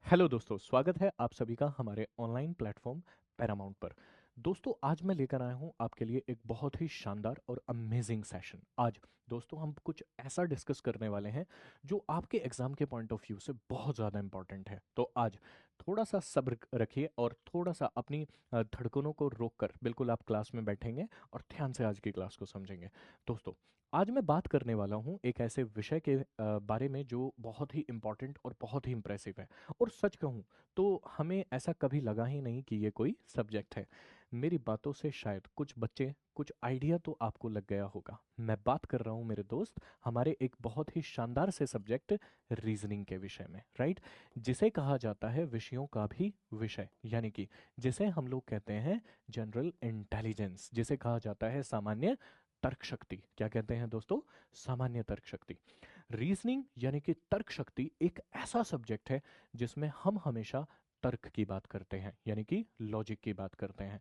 Hello दोस्तों, स्वागत है आप सभी का हमारे ऑनलाइन प्लेटफॉर्म पैरामाउंट पर। दोस्तों, आज मैं लेकर आया हूं आपके लिए एक बहुत ही शानदार और अमेजिंग सेशन। आज दोस्तों हम कुछ ऐसा डिस्कस करने वाले हैं जो आपके एग्जाम के पॉइंट ऑफ व्यू से बहुत ज़्यादा इंपॉर्टेंट है। तो आज थोड़ा सा सब्र रखिए और थोड़ा सा अपनी धड़कनों को रोक कर बिल्कुल आप क्लास में बैठेंगे और ध्यान से आज की क्लास को समझेंगे। दोस्तों, आज मैं बात करने वाला हूं एक ऐसे विषय के बारे में जो बहुत ही इम्पोर्टेंट और बहुत ही इम्प्रेसिव है। और सच कहूँ तो हमें ऐसा कभी लगा ही नहीं कि ये कोई सब्जेक्ट है। मेरी बातों से शायद कुछ बच्चे कुछ आइडिया तो आपको लग गया होगा। मैं बात कर रहा हूँ मेरे दोस्त हमारे एक बहुत ही शानदार से सब्जेक्ट रीजनिंग के विषय में, राइट। जिसे कहा जाता है विषयों का भी विषय, यानी कि जिसे हम लोग कहते हैं जनरल इंटेलिजेंस, जिसे कहा जाता है सामान्य तर्क शक्ति। क्या कहते हैं दोस्तों? सामान्य तर्क शक्ति। रीजनिंग यानी कि तर्क शक्ति एक ऐसा सब्जेक्ट है जिसमें हम हमेशा तर्क की बात करते हैं, यानी कि लॉजिक की बात करते हैं।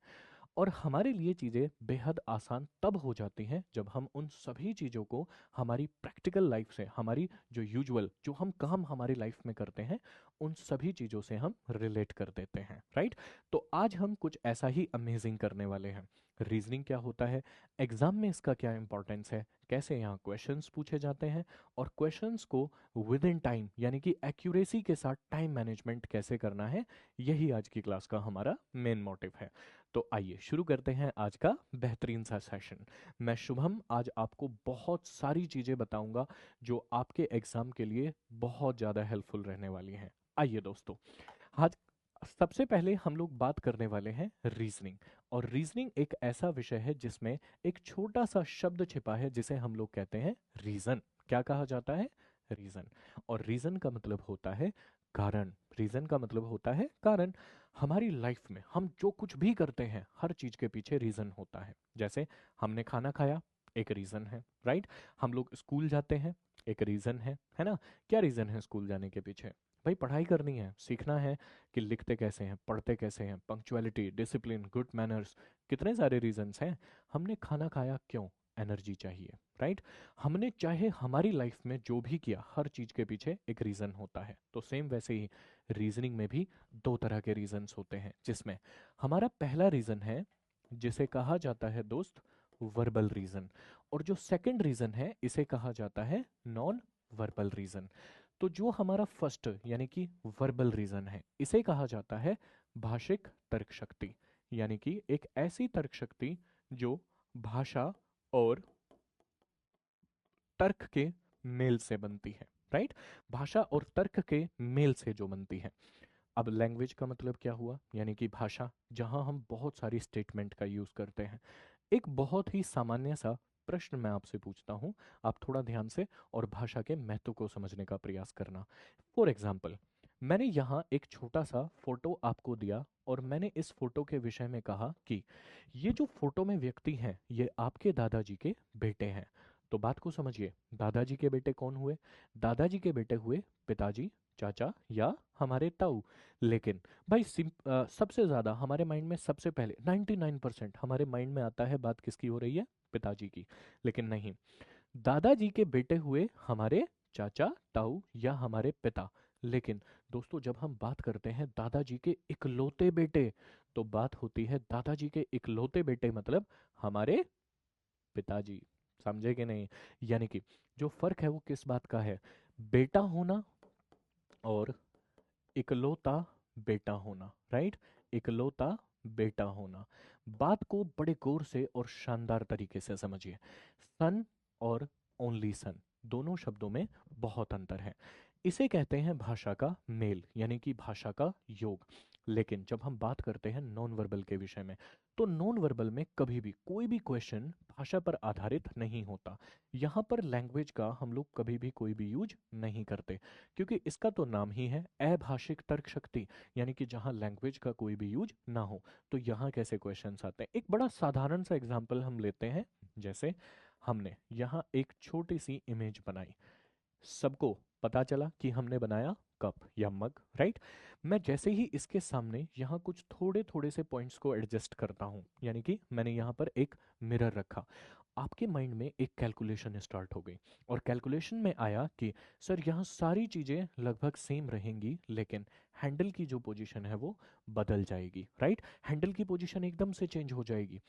और हमारे लिए चीज़ें बेहद आसान तब हो जाती हैं जब हम उन सभी चीज़ों को हमारी प्रैक्टिकल लाइफ से, हमारी जो यूजुअल जो हम काम हमारी लाइफ में करते हैं, उन सभी चीज़ों से हम रिलेट कर देते हैं, राइट। तो आज हम कुछ ऐसा ही अमेजिंग करने वाले हैं। रीजनिंग क्या होता है, एग्जाम में इसका क्या इंपॉर्टेंस है, कैसे यहाँ क्वेश्चंस पूछे जाते हैं, और क्वेश्चंस को विद इन टाइम यानी कि एक्यूरेसी के साथ टाइम मैनेजमेंट कैसे करना है, यही आज की क्लास का हमारा मेन मोटिव है। तो आइए शुरू करते हैं आज का बेहतरीन सा सेशन। मैं शुभम आज आपको बहुत सारी चीज़ें बताऊंगा जो आपके एग्जाम के लिए बहुत ज़्यादा हेल्पफुल रहने वाली हैं। आइए दोस्तों, आज सबसे पहले हम लोग बात करने वाले हैं रीजनिंग। और रीजनिंग एक ऐसा विषय है जिसमें एक छोटा सा शब्द छिपा है जिसे हम लोग कहते हैं रीजन। क्या कहा जाता है? रीजन। और रीजन का मतलब होता है कारण। रीजन का मतलब होता है कारण। हमारी लाइफ में हम जो कुछ भी करते हैं हर चीज के पीछे रीजन होता है। जैसे हमने खाना खाया, एक रीजन है, राइट। हम लोग स्कूल जाते हैं, एक रीजन है ना। क्या रीजन है स्कूल जाने के पीछे? भाई पढ़ाई करनी है, सीखना है कि लिखते कैसे हैं, पढ़ते कैसे हैं, पंक्चुअलिटी, डिसिप्लिन, गुड मैनर्स, कितने सारे रीजंस हैं। हमने खाना खाया क्यों? एनर्जी चाहिए, राइट। हमने चाहे हमारी लाइफ में जो भी किया हर चीज के पीछे एक रीजन होता है। तो सेम वैसे ही रीजनिंग में भी दो तरह के रीजंस होते हैं, जिसमें हमारा पहला रीजन है जिसे कहा जाता है दोस्त वर्बल रीजन। और जो सेकंड रीजन है इसे कहा जाता है नॉन वर्बल रीजन। तो जो हमारा फर्स्ट यानी कि वर्बल रीजन है इसे कहा जाता है भाषिक तर्क शक्ति, यानी कि एक ऐसी तर्क शक्ति जो भाषा और तर्क के मेल से बनती है, राइट। भाषा और तर्क के मेल से जो बनती है। अब लैंग्वेज का मतलब क्या हुआ? यानी कि भाषा, जहां हम बहुत सारी स्टेटमेंट का यूज करते हैं। एक बहुत ही सामान्य सा प्रश्न मैं आपसे पूछता हूं, आप थोड़ा ध्यान से और भाषा के महत्व को समझने का प्रयास करना। फॉर एग्जाम्पल, मैंने यहाँ एक छोटा सा फोटो आपको दिया और मैंने इस फोटो के विषय में कहा कि ये जो फोटो में व्यक्ति हैं ये आपके दादाजी के बेटे हैं। तो बात को समझिए, दादाजी के बेटे कौन हुए? दादाजी के बेटे हुए पिताजी, चाचा या हमारे ताऊ। लेकिन भाई सबसे ज्यादा हमारे माइंड में सबसे पहले 99% हमारे माइंड में आता है बात किसकी हो रही है? पिताजी की। लेकिन नहीं, दादाजी के बेटे हुए हमारे चाचा, ताऊ या हमारे पिता। लेकिन दोस्तों जब हम बात करते हैं दादाजी के इकलौते बेटे, तो बात होती है दादाजी के इकलौते बेटे मतलब हमारे पिताजी। समझे कि नहीं? यानी कि जो फर्क है वो किस बात का है? बेटा होना और इकलौता बेटा होना, राइट। इकलौता बेटा होना। बात को बड़े गौर से और शानदार तरीके से समझिए। सन और ओनली सन, दोनों शब्दों में बहुत अंतर है। इसे कहते हैं भाषा का मेल यानी कि भाषा का योग। लेकिन जब हम बात करते हैं नॉन वर्बल के विषय में, तो नॉन वर्बल में कभी भी कोई भी क्वेश्चन भाषा पर आधारित नहीं होता। यहाँ पर लैंग्वेज का हम लोग कभी भी कोई भी यूज नहीं करते, क्योंकि इसका तो नाम ही है अभाषिक तर्क शक्ति, यानी कि जहाँ लैंग्वेज का कोई भी यूज ना हो। तो यहाँ कैसे क्वेश्चंस आते हैं? एक बड़ा साधारण सा एग्जांपल हम लेते हैं। जैसे हमने यहाँ एक छोटी सी इमेज बनाई, सबको पता चला कि हमने बनाया कप या मग, राइट। मैं जैसे ही इसके सामने यहाँ कुछ थोड़े थोड़े से पॉइंट्स को एडजस्ट करता हूँ, यानी कि मैंने यहाँ पर एक मिरर रखा आपके माइंड में एक कैलकुलेशन स्टार्ट हो गई, और कैलकुलेशन में आया कि सर यहाँ सारी चीज़ें लगभग सेम रहेंगी, लेकिन हैंडल की जो पोजीशन है वो बदल जाएगी, राइट? हैंडल की पोजीशन एकदम से चेंज हो जाएगी।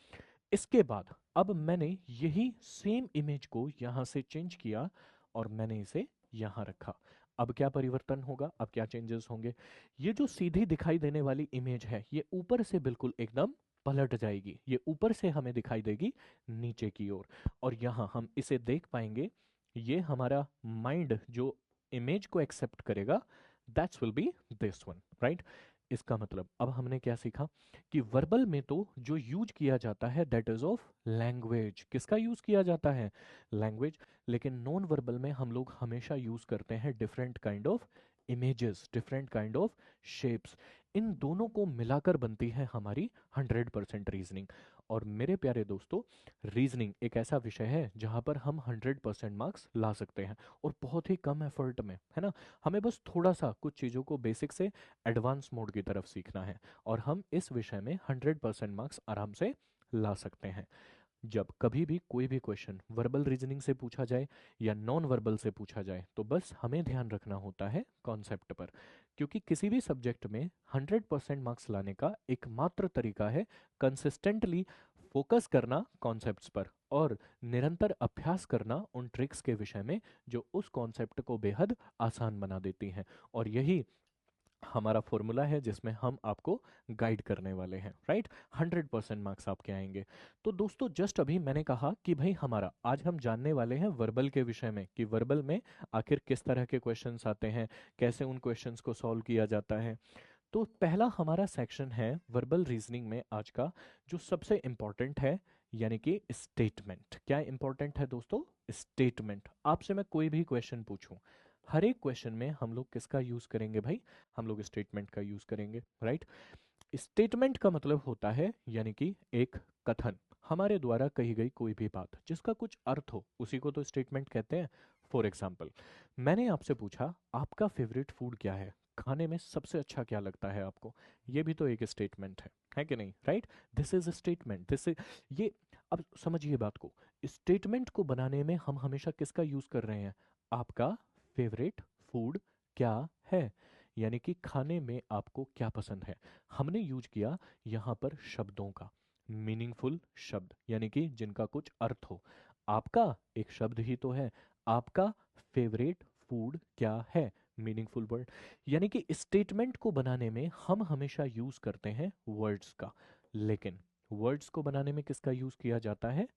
इसके बाद अब मैंने यही सेम इमेज को यहाँ से चेंज किया और मैंने इसे यहाँ रखा। अब क्या परिवर्तन होगा, अब क्या चेंजेस होंगे? ये जो सीधी दिखाई देने वाली इमेज है ये ऊपर से बिल्कुल एकदम पलट जाएगी, ये ऊपर से हमें दिखाई देगी नीचे की ओर, और यहाँ हम इसे देख पाएंगे। ये हमारा माइंड जो इमेज को एक्सेप्ट करेगा, that's will be this one, right? इसका मतलब अब हमने क्या सीखा कि वर्बल में तो जो यूज किया जाता है दैट इज ऑफ लैंग्वेज। किसका यूज किया जाता है? लैंग्वेज। लेकिन नॉन वर्बल में हम लोग हमेशा यूज करते हैं different kind of images, different kind of shapes. इन दोनों को मिलाकर बनती है हमारी 100% रीजनिंग। और मेरे प्यारे दोस्तों, रीजनिंग एक ऐसा विषय है जहां पर हम 100% मार्क्स ला सकते हैं, और बहुत ही कम एफर्ट में, है ना? हमें बस थोड़ा सा कुछ चीज़ों को बेसिक से एडवांस मोड की तरफ सीखना है, और हम इस विषय में 100% मार्क्स आराम से ला सकते हैं। जब कभी भी कोई भी क्वेश्चन वर्बल रीजनिंग से पूछा जाए या नॉन वर्बल से पूछा जाए, तो बस हमें ध्यान रखना होता है कॉन्सेप्ट पर, क्योंकि किसी भी सब्जेक्ट में 100% मार्क्स लाने का एकमात्र तरीका है कंसिस्टेंटली फोकस करना कॉन्सेप्ट्स पर, और निरंतर अभ्यास करना उन ट्रिक्स के विषय में जो उस कॉन्सेप्ट को बेहद आसान बना देती हैं। और यही हमारा फॉर्मूला है जिसमें हम आपको गाइड करने वाले हैं, राइट? 100% मार्क्स आपके आएंगे। तो दोस्तों, जस्ट अभी मैंने कहा कि भाई हमारा आज हम जानने वाले हैं वर्बल के विषय में, कि वर्बल में आखिर किस तरह के क्वेश्चंस आते हैं, कैसे उन क्वेश्चंस को सॉल्व किया जाता है। तो पहला हमारा सेक्शन है वर्बल रीजनिंग में आज का, जो सबसे इंपॉर्टेंट है, यानी कि स्टेटमेंट। क्या इंपॉर्टेंट है दोस्तों? स्टेटमेंट। आपसे मैं कोई भी क्वेश्चन पूछूं, हर एक क्वेश्चन में हम लोग किसका यूज करेंगे भाई? हम लोग स्टेटमेंट का यूज करेंगे, राइट? स्टेटमेंट का मतलब होता है यानी कि एक कथन, हमारे द्वारा कही गई कोई भी बात जिसका कुछ अर्थ हो, उसी को तो स्टेटमेंट कहते हैं। फॉर एग्जाम्पल, मैंने आपसे पूछा आपका फेवरेट फूड क्या है, खाने में सबसे अच्छा क्या लगता है आपको? ये भी तो एक स्टेटमेंट है कि नहीं, right? This is a statement, this is ये। अब समझिए बात को, स्टेटमेंट को बनाने में हम हमेशा किसका यूज कर रहे हैं? आपका फेवरेट फूड क्या है, यानी कि खाने में आपको क्या पसंद है। हमने यूज किया यहाँ पर शब्दों का, मीनिंगफुल शब्द, यानी कि जिनका कुछ अर्थ हो। आपका एक शब्द ही तो है, आपका फेवरेट फूड क्या है, मीनिंगफुल वर्ड। यानी कि स्टेटमेंट को बनाने में हम हमेशा यूज करते हैं वर्ड्स का, लेकिन वर्ड्स को बनाने में किसका यूज किया जाता है?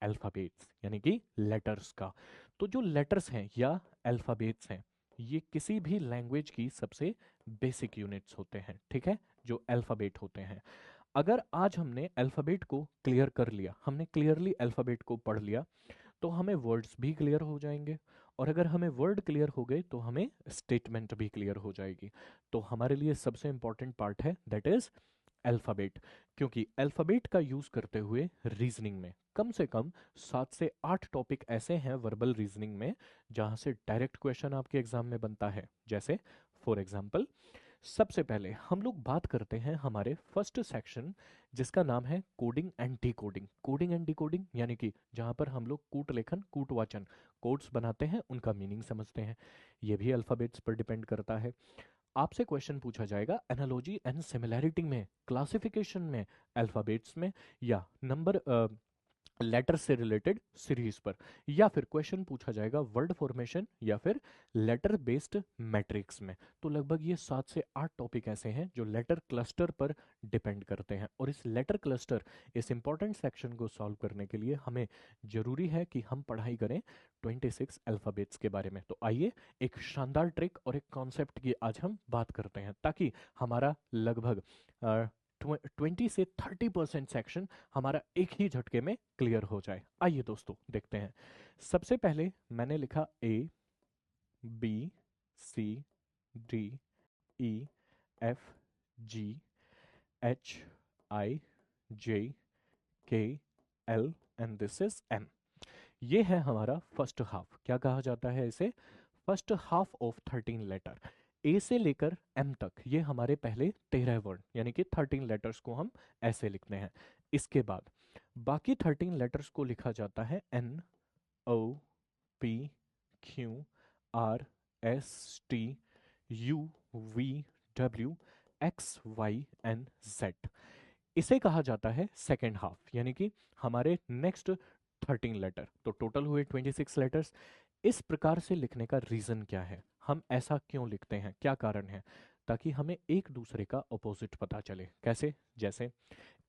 अल्फाबेट्स, यानी कि लेटर्स का। तो जो लेटर्स हैं या अल्फाबेट्स हैं, ये किसी भी लैंग्वेज की सबसे बेसिक यूनिट्स होते हैं, ठीक है? जो अल्फाबेट होते हैं। अगर आज हमने अल्फाबेट को क्लियर कर लिया, हमने क्लियरली अल्फाबेट को पढ़ लिया, तो हमें वर्ड्स भी क्लियर हो जाएंगे, और अगर हमें वर्ड क्लियर हो गए तो हमें स्टेटमेंट भी क्लियर हो जाएगी। तो हमारे लिए सबसे इंपॉर्टेंट पार्ट है दैट इज अल्फाबेट, क्योंकि अल्फाबेट का यूज करते हुए रीजनिंग में कम से कम 7 से 8 टॉपिक ऐसे हैं वर्बल रीजनिंग में जहां से डायरेक्ट क्वेश्चन आपके एग्जाम में बनता है। जैसे फॉर एग्जाम्पल, सबसे पहले हम लोग बात करते हैं हमारे फर्स्ट सेक्शन, जिसका नाम है coding and decoding. Coding and decoding यानी कि जहां पर हम लोग कूट लेखन, कूट वाचन, कोड्स बनाते हैं, उनका मीनिंग समझते हैं। ये भी अल्फाबेट्स पर डिपेंड करता है। आपसे क्वेश्चन पूछा जाएगा एनालॉजी एंड सिमिलैरिटी में, क्लासिफिकेशन में, अल्फाबेट्स में, या नंबर लेटर से रिलेटेड सीरीज पर, या फिर क्वेश्चन पूछा जाएगा वर्ड फॉर्मेशन या फिर लेटर बेस्ड मैट्रिक्स में। तो लगभग ये 7 से 8 टॉपिक ऐसे हैं जो लेटर क्लस्टर पर डिपेंड करते हैं, और इस लेटर क्लस्टर, इस इंपॉर्टेंट सेक्शन को सॉल्व करने के लिए हमें जरूरी है कि हम पढ़ाई करें 26 अल्फाबेट्स के बारे में। तो आइए एक शानदार ट्रिक और एक कॉन्सेप्ट की आज हम बात करते हैं, ताकि हमारा लगभग 20 से 30% सेक्शन हमारा एक ही झटके में क्लियर हो जाए। आइए दोस्तों देखते हैं। सबसे पहले मैंने लिखा A B C D E F G H I J K L and this is M। ये है हमारा फर्स्ट हाफ। क्या कहा जाता है इसे? First half of 13 letter. A से लेकर एम तक ये हमारे पहले 13 वर्ड यानी कि 13 लेटर्स को हम ऐसे लिखते हैं। इसके बाद बाकी 13 लेटर्स को लिखा जाता है N, O, P, Q, R, S, T, U, V, W, X, Y and Z. इसे कहा जाता है सेकेंड हाफ यानी कि हमारे नेक्स्ट 13 लेटर। तो टोटल हुए 26 लेटर्स। इस प्रकार से लिखने का रीजन क्या है, हम ऐसा क्यों लिखते हैं, क्या कारण है? ताकि हमें एक दूसरे का अपोजिट पता चले। कैसे? जैसे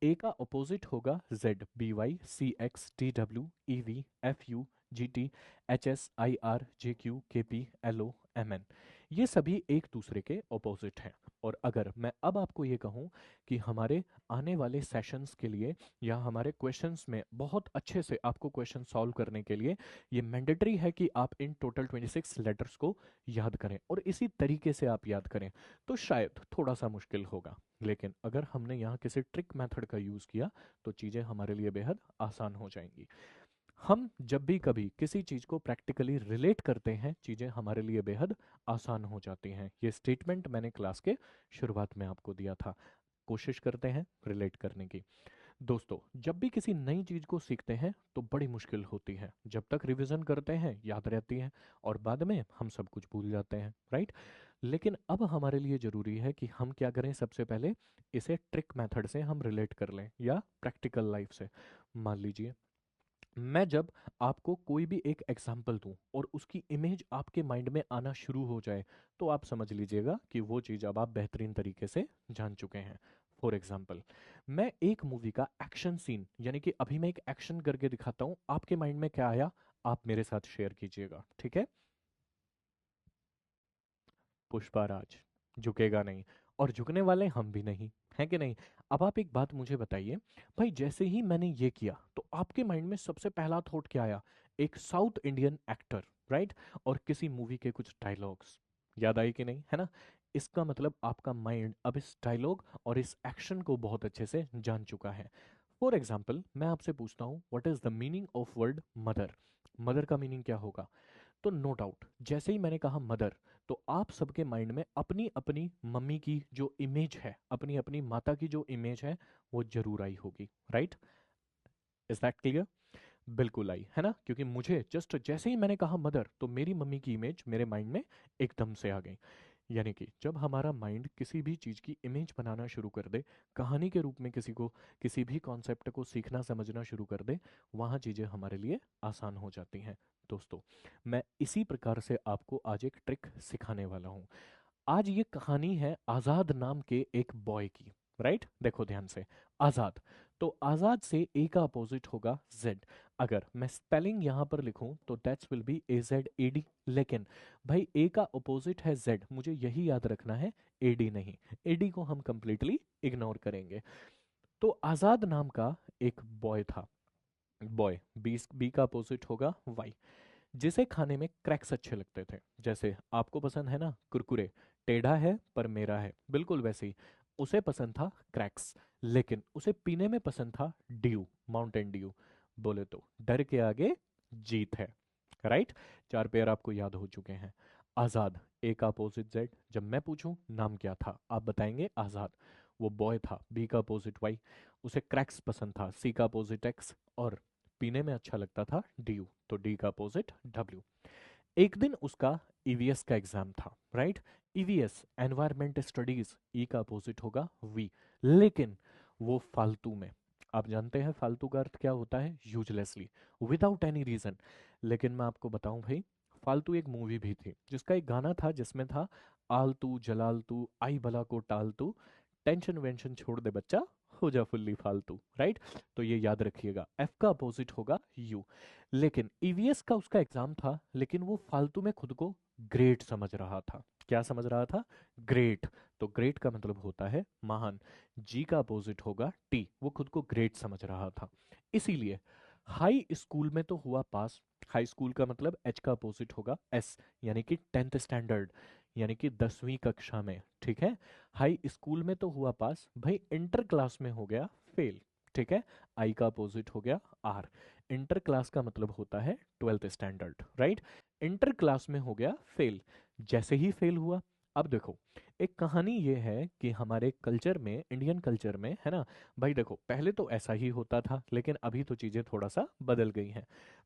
ए का अपोजिट होगा Z, B Y C X T W E V F U G T H S I R J Q K P L O M N. ये सभी एक दूसरे के अपोजिट हैं। और अगर मैं अब आपको ये कहूँ कि हमारे आने वाले सेशंस के लिए या हमारे क्वेश्चंस में बहुत अच्छे से आपको क्वेश्चन सॉल्व करने के लिए ये मैंडेटरी है कि आप इन टोटल 26 लेटर्स को याद करें और इसी तरीके से आप याद करें, तो शायद थोड़ा सा मुश्किल होगा। लेकिन अगर हमने यहाँ किसी ट्रिक मेथड का यूज़ किया तो चीज़ें हमारे लिए बेहद आसान हो जाएंगी। हम जब भी कभी किसी चीज़ को प्रैक्टिकली रिलेट करते हैं, चीज़ें हमारे लिए बेहद आसान हो जाती हैं। ये स्टेटमेंट मैंने क्लास के शुरुआत में आपको दिया था। कोशिश करते हैं रिलेट करने की। दोस्तों, जब भी किसी नई चीज़ को सीखते हैं तो बड़ी मुश्किल होती है। जब तक रिवीजन करते हैं याद रहती है और बाद में हम सब कुछ भूल जाते हैं, राइट? लेकिन अब हमारे लिए ज़रूरी है कि हम क्या करें, सबसे पहले इसे ट्रिक मेथड से हम रिलेट कर लें या प्रैक्टिकल लाइफ से। मान लीजिए मैं जब आपको कोई भी एक एग्जाम्पल दूं और उसकी इमेज आपके माइंड में आना शुरू हो जाए तो आप समझ लीजिएगा कि वो चीज़ अब आप बेहतरीन तरीके से जान चुके हैं। फॉर एग्जाम्पल, मैं एक मूवी का एक्शन सीन यानी कि अभी मैं एक एक्शन करके दिखाता हूं, आपके माइंड में क्या आया आप मेरे साथ शेयर कीजिएगा, ठीक है? पुष्पाराज झुकेगा नहीं, और झुकने वाले हम भी नहीं, है कि नहीं? अब आप एक बात मुझे बताइए, भाई जैसे ही मैंने ये किया तो आपके माइंड में सबसे पहला थॉट क्या आया? एक साउथ इंडियन एक्टर, राइट? और किसी मूवी के कुछ डायलॉग्स याद आई कि नहीं, है ना? इसका मतलब आपका माइंड अब इस डायलॉग और इस एक्शन को बहुत अच्छे से जान चुका है। फॉर एग्जाम्पल, मैं आपसे पूछता हूँ what is the meaning of word mother? Mother का मीनिंग क्या होगा? तो नो डाउट जैसे ही मैंने कहा मदर, तो आप सबके माइंड में अपनी अपनी मम्मी की जो इमेज है, अपनी अपनी माता की जो इमेज है, वो जरूर आई होगी, राइट? Is that clear? बिल्कुल आई है ना, क्योंकि मुझे जस्ट जैसे ही मैंने कहा मदर तो मेरी मम्मी की इमेज मेरे माइंड में एकदम से आ गई। यानी कि जब हमारा माइंड किसी भी चीज़ की इमेज बनाना शुरू कर दे, कहानी के रूप में किसी भी कॉन्सेप्ट को सीखना समझना शुरू कर दे, वहाँ चीज़ें हमारे लिए आसान हो जाती हैं। दोस्तों, मैं इसी प्रकार से आपको आज एक ट्रिक सिखाने वाला हूँ। आज ये कहानी है आज़ाद नाम के एक बॉय की, राइट? देखो ध्यान से, आज़ाद। तो आज़ाद से ए का अपोजिट होगा जेड। अगर मैं स्पेलिंग यहाँ पर लिखूं तो that's will be A Z A D. लेकिन भाई ए का अपोजिट है जेड, मुझे यही याद रखना है, ए डी नहीं। ए डी को हम कंप्लीटली इग्नोर करेंगे। तो आज़ाद नाम का एक बॉय था। बॉय, बी का अपोजिट होगा वाई, जिसे खाने में क्रैक्स अच्छे लगते थे। जैसे आपको पसंद है ना कुरकुरे, टेढ़ा है पर मेरा है, बिल्कुल वैसे ही उसे पसंद था क्रैक्स। लेकिन उसे पीने में पसंद था ड्यू, माउंटेन ड्यू। बोले तो डर के आगे जीत है, राइट? चार पेयर आपको याद हो चुके हैं। आजाद, ए का अपोजिट जेड। जब मैं पूछूं नाम क्या था, आप बताएंगे आजाद। वो बॉय था, बी का अपोजिट वाई, उसे क्रैक्स पसंद था, सी का अपोजिट एक्स, और पीने में अच्छा लगता था ड्यू, तो डी का अपोजिट डब्ल्यू। एक दिन उसका ईवीएस का एग्जाम था, राइट? ईवीएस एनवायरमेंट स्टडीज, ई का अपोजिट होगा वी। लेकिन वो फालतू में, आप जानते हैं फालतू का अर्थ क्या होता है? Uselessly, without any reason. लेकिन मैं आपको बताऊं भाई, फालतू एक मूवी भी थी जिसका एक गाना था जिसमें था आलतू जलालतू आई भला को टालतू, टेंशन वेंशन छोड़ दे बच्चा, हो जा फुल्ली फालतू, राइट? तो ये याद रखिएगा, एफ का अपोजिट होगा यू। लेकिन ईवीएस का उसका एग्जाम था, लेकिन वो फालतू में खुद को ग्रेट समझ रहा था। क्या समझ रहा था? ग्रेट। तो ग्रेट का मतलब होता है महान। जी का अपोजिट होगा टी, वो खुद को ग्रेट समझ रहा था। इसीलिए हाई स्कूल में तो हुआ पास। हाई स्कूल का मतलब एच का अपोजिट होगा एस, यानी कि 10th स्टैंडर्ड, यानी कि 10वीं कक्षा में, ठीक है? हाई स्कूल में तो हुआ पास, भाई इंटर क्लास में हो गया फेल, ठीक है? आई का अपोजिट हो गया आर। इंटर क्लास का मतलब होता है 12th standard, right? Inter class में हो गया फेल। जैसे ही फेल हुआ, अब देखो, एक कहानी ये है कि हमारे कल्चर में, इंडियन कल्चर में, है ना भाई, देखो पहले तो ऐसा ही होता था, लेकिन अभी तो चीज़ें थोड़ा सा बदल गई हैं।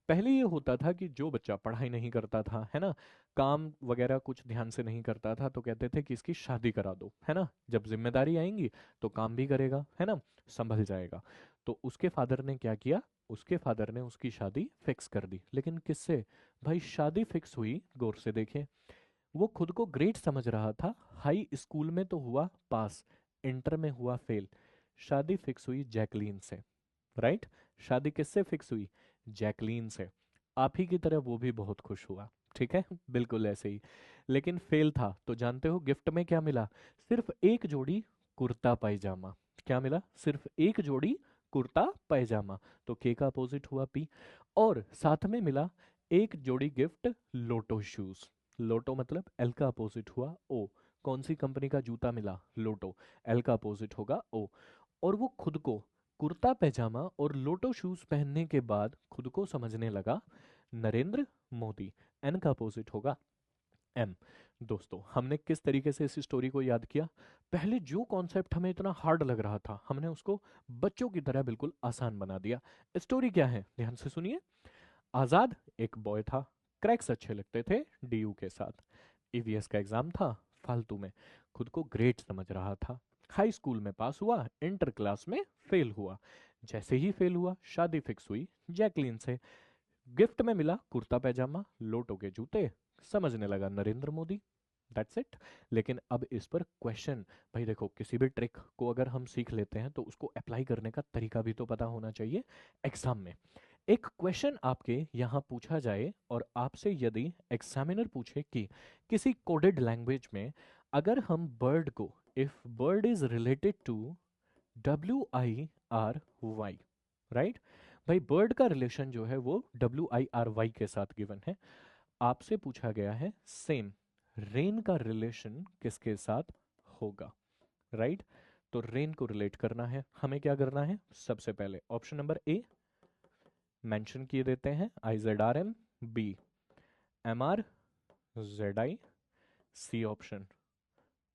पहले ये होता था कि जो बच्चा पढ़ाई नहीं करता था, है ना, काम वगैरह कुछ ध्यान से नहीं करता था, तो कहते थे कि इसकी शादी करा दो, है ना, जब जिम्मेदारी आएंगी तो काम भी करेगा, है ना, संभल जाएगा। तो उसके फादर ने क्या किया, उसके फादर ने उसकी शादी फिक्स कर दी। लेकिन किससे? भाई शादी फिक्स हुई, गौर से देखें, वो खुद को ग्रेट समझ रहा था, हाई स्कूल में तो हुआ पास, इंटर में हुआ फेल। शादी फिक्स हुई जैकलीन से, राइट? शादी किससे फिक्स हुई? जैकलीन से। आप ही की तरह वो भी बहुत खुश हुआ, ठीक है, बिल्कुल ऐसे ही। लेकिन फेल था, तो जानते हो गिफ्ट में क्या मिला? सिर्फ एक जोड़ी कुर्ता पायजामा। क्या मिला? सिर्फ एक जोड़ी कुर्ता पायजामा। तो के का अपोजिट हुआ पी। और साथ में मिला एक जोड़ी गिफ्ट, लोटो शूज। लोटो मतलब एल का अपोजिट हुआ ओ। कौन सी कंपनी का जूता मिला? लोटो। एल का अपोजिट होगा ओ। और वो खुद को कुर्ता पैजामा और लोटो शूज पहनने के बाद खुद को समझने लगा नरेंद्र मोदी। एन का अपोजिट होगा एम। दोस्तों, हमने किस तरीके से इस स्टोरी को याद किया? पहले जो कॉन्सेप्ट हमें इतना हार्ड लग रहा था, हमने उसको बच्चों की तरह बिल्कुल आसान बना दिया। स्टोरी क्या है, ध्यान से सुनिए। आजाद एक बॉय था, क्रैक्स अच्छे लगते थे डीयू के साथ। ईवीएस का एग्जाम था, फालतू में, खुद को ग्रेट समझ रहा था। हाई स्कूल में पास हुआ, इंटर क्लास में फेल हुआ। जैसे ही फेल हुआ, शादी फिक्स हुई जैकलीन से। गिफ्ट में मिला कुर्ता पैजामा, लोटो के जूते, समझने लगा नरेंद्र मोदी। That's it. लेकिन अब इस पर क्वेश्चन, भाई देखो, किसी भी ट्रिक को अगर हम सीख लेते हैं तो उसको अप्लाई करने का तरीका भी तो पता होना चाहिए एग्जाम में। एक क्वेश्चन आपके यहाँ पूछा जाए और आपसे यदि एग्जामिनर पूछे कि किसी कोडेड लैंग्वेज में अगर हम बर्ड को, if bird is related to WIRY, right? भाई बर्ड का रिलेशन जो है वो WIRY के साथ गिवन है। आपसे पूछा गया है सेम, रेन का रिलेशन किसके साथ होगा, राइट? तो रेन को रिलेट करना है, हमें क्या करना है? सबसे पहले ऑप्शन नंबर ए मेंशन किए देते हैं, IZRM। B MRZI। C option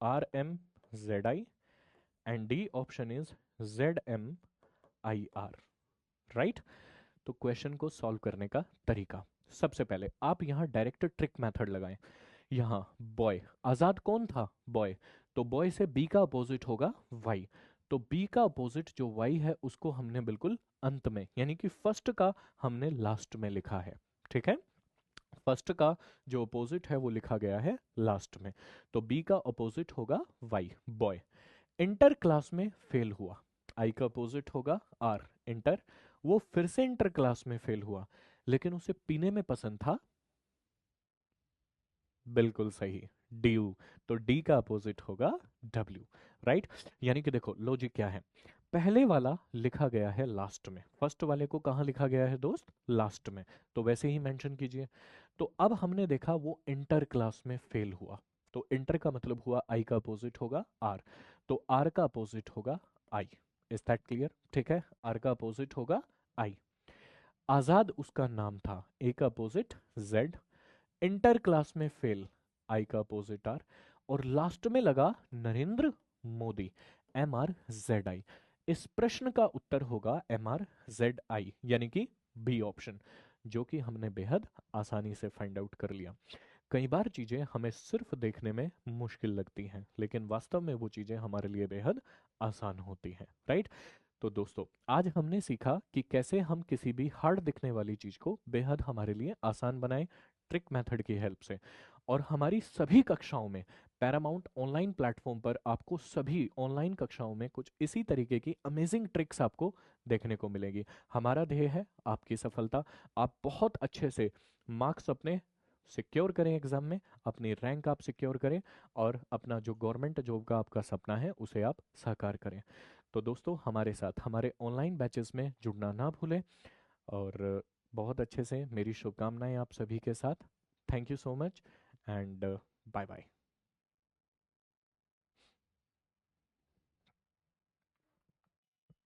RMZI। And D option is ZMIR, right? तो क्वेश्चन को सॉल्व करने का तरीका, सबसे पहले आप यहाँ डायरेक्ट ट्रिक मेथड लगाएं। यहाँ बॉय, आजाद कौन था? बॉय। तो बॉय से बी का अपोजिट होगा वाई। तो बी का अपोजिट जो वाई है उसको हमने बिल्कुल अंत में, यानी कि फर्स्ट का हमने लास्ट में लिखा है, ठीक है? फर्स्ट का जो अपोजिट है वो लिखा गया है लास्ट में। तो बी का अपोजिट होगा वाई, बॉय। इंटर क्लास में फेल हुआ, आई का अपोजिट होगा आर, इंटर। वो फिर से इंटर क्लास में फेल हुआ, लेकिन उसे पीने में पसंद था, बिल्कुल सही, ड्यू। तो डी का अपोजिट होगा डब्ल्यू, राइट? यानी कि देखो लॉजिक क्या है, पहले वाला लिखा गया है लास्ट में, फर्स्ट वाले को कहाँ लिखा गया है दोस्त? लास्ट में। तो वैसे ही मेंशन कीजिए। तो अब हमने देखा वो इंटर क्लास में फेल हुआ, तो इंटर का मतलब हुआ आई का अपोजिट होगा आर, तो आर का अपोजिट होगा आई। Is that clear? ठीक है, आर का अपोजिट होगा आई। आजाद उसका नाम था, ए का अपोजिट जेड। इंटर क्लास में फेल, आई का अपोजिट आर। और लास्ट में लगा नरेंद्र मोदी, MRZI। इस प्रश्न का उत्तर होगा MRZI, यानी कि बी ऑप्शन, जो कि हमने बेहद आसानी से फाइंड आउट कर लिया। कई बार चीजें हमें सिर्फ देखने में मुश्किल लगती हैं, लेकिन वास्तव में वो चीजें हमारे लिए बेहद आसान होती हैं, राइट? तो दोस्तों, आज हमने सीखा कि कैसे हम किसी भी हार्ड दिखने वाली चीज को बेहद हमारे लिए आसान बनाएं, ट्रिक मेथड की हेल्प से। और हमारी सभी कक्षाओं में, पैरामाउंट ऑनलाइन प्लेटफॉर्म पर आपको सभी ऑनलाइन कक्षाओं में कुछ इसी तरीके की अमेजिंग ट्रिक्स आपको देखने को मिलेगी। हमारा ध्येय है आपकी सफलता। आप बहुत अच्छे से मार्क्स अपने सिक्योर करें एग्जाम में, अपनी रैंक आप सिक्योर करें, और अपना जो गवर्नमेंट जॉब का आपका सपना है उसे आप साकार करें। तो दोस्तों, हमारे साथ हमारे ऑनलाइन बैचेस में जुड़ना ना भूलें। और बहुत अच्छे से मेरी शुभकामनाएं आप सभी के साथ। Thank you so much and bye bye.